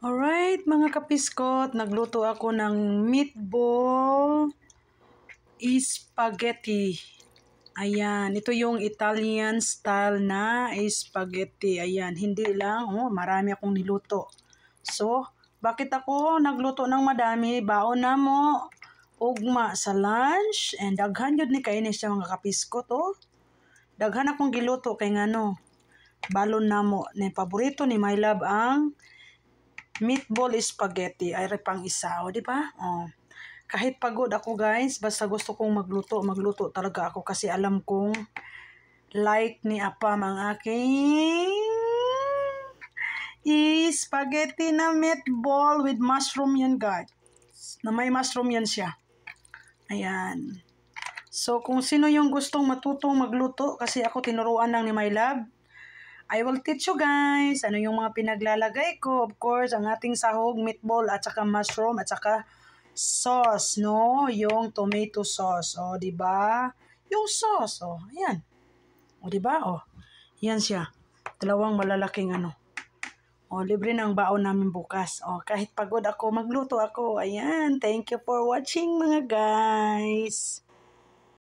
Alright, mga kapiskot, nagluto ako ng meatball spaghetti. Ayan, ito yung Italian style na spaghetti. Ayan, hindi lang, marami akong niluto. So, bakit ako nagluto ng madami? Baon na mo, ugma sa lunch, and daghan yun ni kainis siya mga kapiskot, Daghan akong giluto kay ngano, balon na mo. Ni paborito ni My Love ang meatball spaghetti ay pang isa, di ba? Kahit pagod ako guys, basta gusto kong magluto talaga ako kasi alam kong like ni Apam ang aking spaghetti na meatball with mushroom yan guys. Na may mushroom yan siya. Ayan. So kung sino yung gustong matutong magluto, kasi ako tinuruan lang ni My Love, I will teach you guys ano yung mga pinaglalagay ko. Of course, ang ating sahog, meatball, at saka mushroom, at saka sauce, no? Yung tomato sauce, di ba? Yung sauce, ayan. Di ba? Yan siya. Dalawang malalaking ano. Libre ng baon namin bukas. Kahit pagod ako, magluto ako. Ayan. Thank you for watching mga guys.